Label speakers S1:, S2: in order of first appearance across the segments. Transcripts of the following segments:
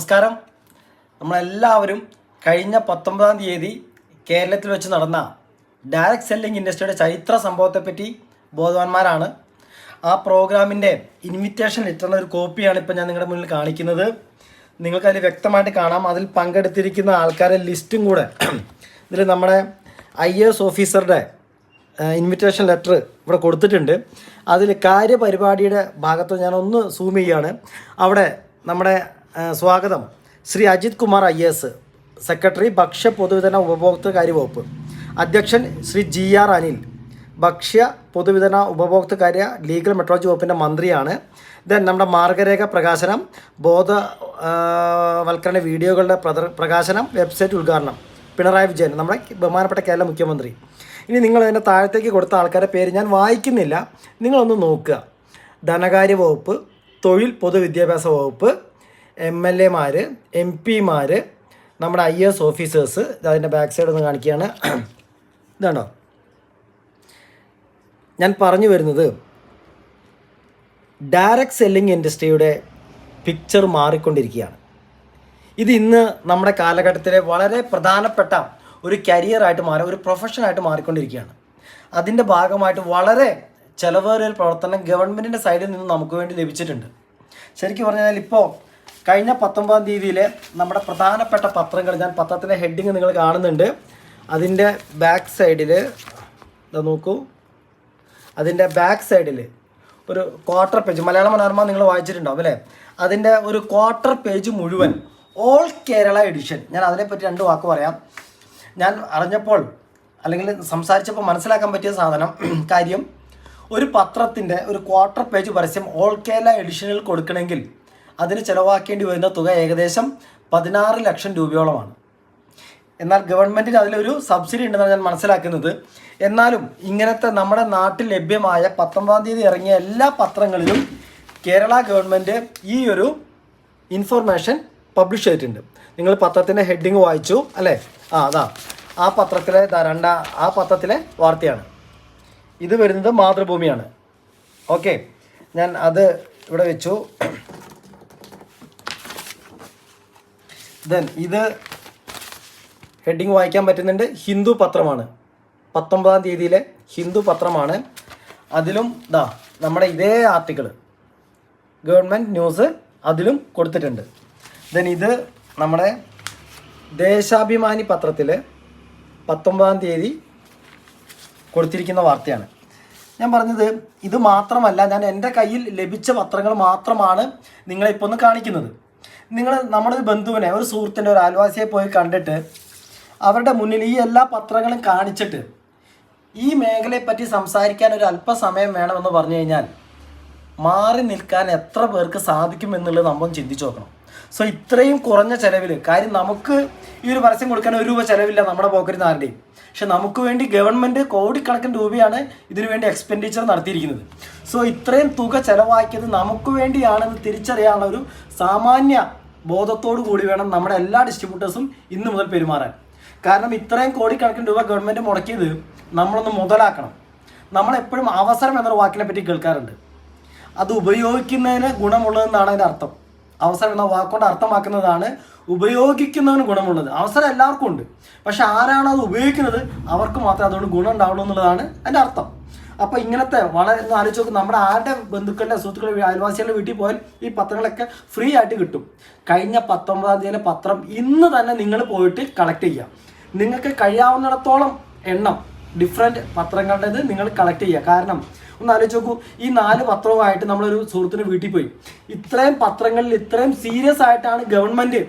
S1: നമസ്കാരം. നമ്മളെല്ലാവരും കഴിഞ്ഞ 19-ാം തീയതി കേരളത്തിൽ വെച്ച് നടന്ന ഡയറക്റ്റ് സെല്ലിംഗ് ഇൻഡസ്ട്രിയുടെ ചരിത്ര സംഭവത്തെപ്പറ്റി ബോധവാന്മാരാണ്. ആ പ്രോഗ്രാമിൻ്റെ ഇൻവിറ്റേഷൻ ലെറ്ററിൻ്റെ ഒരു കോപ്പിയാണ് ഇപ്പോൾ ഞാൻ നിങ്ങളുടെ മുന്നിൽ കാണിക്കുന്നത്. നിങ്ങൾക്കതിൽ വ്യക്തമായിട്ട് കാണാം. അതിൽ പങ്കെടുത്തിരിക്കുന്ന ആൾക്കാരുടെ ലിസ്റ്റും കൂടെ ഇതിൽ നമ്മുടെ IAS ഓഫീസറുടെ ഇൻവിറ്റേഷൻ ലെറ്റർ ഇവിടെ കൊടുത്തിട്ടുണ്ട്. അതിൽ കാര്യപരിപാടിയുടെ ഭാഗത്ത് ഞാനൊന്ന് സൂം ചെയ്യുകയാണ്. അവിടെ നമ്മുടെ സ്വാഗതം ശ്രീ അജിത് കുമാർ IAS, സെക്രട്ടറി ഭക്ഷ്യ പൊതുവിതരണ ഉപഭോക്തൃ കാര്യ വകുപ്പ്. അധ്യക്ഷൻ ശ്രീ GR അനിൽ, ഭക്ഷ്യ പൊതുവിതരണ ഉപഭോക്തൃ കാര്യ ലീഗൽ മെട്രോളജി വകുപ്പിൻ്റെ മന്ത്രിയാണ്. ദെൻ നമ്മുടെ മാർഗരേഖ പ്രകാശനം, ബോധവൽക്കരണ വീഡിയോകളുടെ പ്രകാശനം, വെബ്സൈറ്റ് ഉദ്ഘാടനം പിണറായി വിജയൻ, നമ്മുടെ ബഹുമാനപ്പെട്ട കേരള മുഖ്യമന്ത്രി. ഇനി നിങ്ങൾ അതിൻ്റെ താഴത്തേക്ക് കൊടുത്ത ആൾക്കാരുടെ പേര് ഞാൻ വായിക്കുന്നില്ല, നിങ്ങളൊന്ന് നോക്കുക. ധനകാര്യ വകുപ്പ്, തൊഴിൽ പൊതുവിദ്യാഭ്യാസ വകുപ്പ്, MLA മാർ, MP മാർ, നമ്മുടെ IAS ഓഫീസേഴ്സ്. അതിൻ്റെ ബാക്ക് സൈഡ് ഒന്ന് കാണിക്കുകയാണ്. ഇതാണോ ഞാൻ പറഞ്ഞു വരുന്നത്? ഡയറക്റ്റ് സെല്ലിംഗ് ഇൻഡസ്ട്രിയുടെ പിക്ചർ മാറിക്കൊണ്ടിരിക്കുകയാണ്. ഇത് ഇന്ന് നമ്മുടെ കാലഘട്ടത്തിലെ വളരെ പ്രധാനപ്പെട്ട ഒരു കരിയറായിട്ട് ഒരു പ്രൊഫഷനായിട്ട് മാറിക്കൊണ്ടിരിക്കുകയാണ്. അതിൻ്റെ ഭാഗമായിട്ട് വളരെ ചെലവേറിയ പ്രവർത്തനം ഗവൺമെൻറ്റിൻ്റെ സൈഡിൽ നിന്ന് നമുക്ക് വേണ്ടി ലഭിച്ചിട്ടുണ്ട്. ശരിക്കും പറഞ്ഞാൽ ഇപ്പോൾ കഴിഞ്ഞ 19-ാം തീയതിയിലെ നമ്മുടെ പ്രധാനപ്പെട്ട പത്രങ്ങൾ, ഞാൻ പത്രത്തിൻ്റെ ഹെഡിങ് നിങ്ങൾ കാണുന്നുണ്ട്. അതിൻ്റെ ബാക്ക് സൈഡിൽ നോക്കൂ. അതിൻ്റെ ബാക്ക് സൈഡിൽ ഒരു ക്വാർട്ടർ പേജ്, മലയാള മനോരമ നിങ്ങൾ വായിച്ചിട്ടുണ്ടാവും അല്ലേ? അതിൻ്റെ ഒരു ക്വാർട്ടർ പേജ് മുഴുവൻ ഓൾ കേരള എഡിഷൻ. ഞാൻ അതിനെപ്പറ്റി 2 വാക്ക് പറയാം. ഞാൻ അറിഞ്ഞപ്പോൾ അല്ലെങ്കിൽ സംസാരിച്ചപ്പോൾ മനസ്സിലാക്കാൻ പറ്റിയ കാര്യം, ഒരു പത്രത്തിൻ്റെ ഒരു ക്വാർട്ടർ പേജ് പരസ്യം ഓൾ കേരള എഡിഷനിൽ കൊടുക്കണമെങ്കിൽ അതിന് ചിലവാക്കേണ്ടി വരുന്ന തുക ഏകദേശം 16 ലക്ഷം രൂപയോളമാണ്. എന്നാൽ ഗവൺമെൻറ്റിന് അതിലൊരു സബ്സിഡി ഉണ്ടെന്നാണ് ഞാൻ മനസ്സിലാക്കുന്നത്. എന്നാലും ഇങ്ങനത്തെ നമ്മുടെ നാട്ടിൽ ലഭ്യമായ 19-ാം തീയതി ഇറങ്ങിയ എല്ലാ പത്രങ്ങളിലും കേരള ഗവൺമെൻറ് ഈ ഒരു ഇൻഫർമേഷൻ പബ്ലിഷ് ചെയ്തിട്ടുണ്ട്. നിങ്ങൾ പത്രത്തിൻ്റെ ഹെഡിങ് വായിച്ചു അല്ലേ? അതാ ആ പത്രത്തിലെ ആ പത്രത്തിലെ വാർത്തയാണ്. ഇത് വരുന്നത് മാതൃഭൂമിയാണ്. ഓക്കെ, ഞാൻ അത് ഇവിടെ വെച്ചു. ദെൻ ഇത് ഹെഡിങ് വായിക്കാൻ പറ്റുന്നുണ്ട്. ഹിന്ദു പത്രമാണ്, 19-ാം തീയതിയിലെ ഹിന്ദു പത്രമാണ്. അതിലും നമ്മുടെ ഇതേ ആർട്ടിക്കിൾ ഗവൺമെൻറ് ന്യൂസ് അതിലും കൊടുത്തിട്ടുണ്ട്. ദെൻ ഇത് നമ്മുടെ ദേശാഭിമാനി പത്രത്തിൽ 19-ാം തീയതി കൊടുത്തിരിക്കുന്ന വാർത്തയാണ്. ഞാൻ പറഞ്ഞത് ഇത് മാത്രമല്ല, ഞാൻ എൻ്റെ കയ്യിൽ ലഭിച്ച പത്രങ്ങൾ മാത്രമാണ് നിങ്ങളിപ്പോൾ ഒന്ന് കാണിക്കുന്നത്. നമ്മുടെ ഒരു ബന്ധുവിനെ, ഒരു സുഹൃത്തിൻ്റെ, ഒരു അയൽവാസിയെ പോയി കണ്ടിട്ട് അവരുടെ മുന്നിൽ ഈ എല്ലാ പത്രങ്ങളും കാണിച്ചിട്ട് ഈ മേഖലയെപ്പറ്റി സംസാരിക്കാൻ ഒരു അല്പസമയം വേണമെന്ന് പറഞ്ഞു കഴിഞ്ഞാൽ മാറി നിൽക്കാൻ എത്ര പേർക്ക് സാധിക്കും എന്നുള്ളത് നമ്മൾ ചിന്തിച്ച് നോക്കണം. സോ ഇത്രയും കുറഞ്ഞ ചിലവിൽ, കാര്യം നമുക്ക് ഈ ഒരു പരസ്യം കൊടുക്കാൻ 1 രൂപ ചിലവില്ല നമ്മുടെ പോക്കറ്റിൽ നിന്ന് ആരുടെയും. പക്ഷെ നമുക്ക് വേണ്ടി ഗവൺമെൻറ് കോടിക്കണക്കിന് രൂപയാണ് ഇതിനു വേണ്ടി എക്സ്പെൻഡിച്ചർ നടത്തിയിരിക്കുന്നത്. സോ ഇത്രയും തുക ചിലവാക്കിയത് നമുക്ക് വേണ്ടിയാണെന്ന് തിരിച്ചറിയാനുള്ള ഒരു സാമാന്യ ബോധത്തോടു കൂടി വേണം നമ്മുടെ എല്ലാ ഡിസ്ട്രിബ്യൂട്ടേഴ്സും ഇന്ന് മുതൽ പെരുമാറാൻ. കാരണം ഇത്രയും കോടിക്കണക്കിന് രൂപ ഗവൺമെൻറ് മുടക്കിയത് നമ്മളൊന്ന് മുതലാക്കണം. നമ്മളെപ്പോഴും അവസരം എന്നൊരു വാക്കിനെ പറ്റി കേൾക്കാറുണ്ട്. അത് ഉപയോഗിക്കുന്നതിന് ഗുണമുള്ളതെന്നാണ് അതിൻ്റെ അർത്ഥം. അവസരം എന്ന വാക്കുകൊണ്ട് അർത്ഥമാക്കുന്നതാണ് ഉപയോഗിക്കുന്നവന് ഗുണമുള്ളത്. അവസരം എല്ലാവർക്കും ഉണ്ട്, പക്ഷെ ആരാണ് അത് ഉപയോഗിക്കുന്നത് അവർക്ക് മാത്രമേ അതുകൊണ്ട് ഗുണം ഉണ്ടാവുള്ളൂ എന്നുള്ളതാണ് അതിൻ്റെ അർത്ഥം. അപ്പോൾ ഇങ്ങനത്തെ വളരെ ആലോചിച്ച് നോക്കും. നമ്മുടെ ആരുടെ ബന്ധുക്കളുടെ, സുഹൃത്തുക്കളുടെ, അയൽവാസികളുടെ വീട്ടിൽ പോയാൽ ഈ പത്രങ്ങളൊക്കെ ഫ്രീ ആയിട്ട് കിട്ടും. കഴിഞ്ഞ 19-ാം തീയതിയിലെ പത്രം ഇന്ന് തന്നെ നിങ്ങൾ പോയിട്ട് കളക്ട് ചെയ്യുക. നിങ്ങൾക്ക് കഴിയാവുന്നിടത്തോളം എണ്ണം ഡിഫറെൻറ്റ് പത്രങ്ങളുടേത് നിങ്ങൾ കളക്ട് ചെയ്യുക. കാരണം ഒന്ന് ആലോചിച്ച് നോക്കൂ, ഈ 4 പത്രവുമായിട്ട് നമ്മളൊരു സുഹൃത്തിന് വീട്ടിൽ പോയി, ഇത്രയും പത്രങ്ങളിൽ ഇത്രയും സീരിയസ് ആയിട്ടാണ് ഗവൺമെൻറ്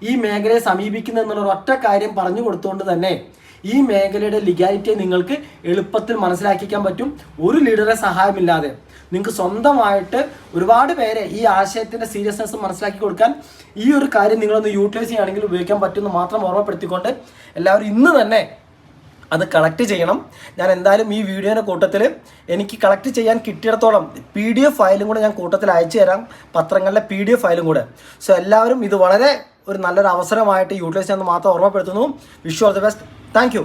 S1: ഈ മേഖലയെ സമീപിക്കുന്നത് എന്നുള്ള ഒറ്റ കാര്യം പറഞ്ഞു കൊടുത്തുകൊണ്ട് തന്നെ ഈ മേഖലയുടെ ലീഗാലിറ്റിയെ നിങ്ങൾക്ക് എളുപ്പത്തിൽ മനസ്സിലാക്കിക്കാൻ പറ്റും. ഒരു ലീഡറെ സഹായമില്ലാതെ നിങ്ങൾക്ക് സ്വന്തമായിട്ട് ഒരുപാട് പേരെ ഈ ആശയത്തിൻ്റെ സീരിയസ്നെസ് മനസ്സിലാക്കി കൊടുക്കാൻ ഈ ഒരു കാര്യം നിങ്ങളൊന്ന് യൂട്ടിലൈസ് ചെയ്യുകയാണെങ്കിൽ ഉപയോഗിക്കാൻ പറ്റുമെന്ന് മാത്രം ഓർമ്മപ്പെടുത്തിക്കൊണ്ട് എല്ലാവരും ഇന്ന് തന്നെ അത് കളക്ട് ചെയ്യണം. ഞാൻ എന്തായാലും ഈ വീഡിയോയുടെ കൂട്ടത്തിൽ എനിക്ക് കളക്ട് ചെയ്യാൻ കിട്ടിയിടത്തോളം PDF ഫയലും കൂടെ ഞാൻ കൂട്ടത്തിൽ അയച്ചു തരാം, പത്രങ്ങളിലെ PDF ഫയലും കൂടെ. സോ എല്ലാവരും ഇത് വളരെ ഒരു നല്ലൊരു അവസരമായിട്ട് യൂട്ടിലൈസ് ചെയ്യാമെന്ന് മാത്രം ഓർമ്മപ്പെടുത്തുന്നു. Wish you all the best. Thank you.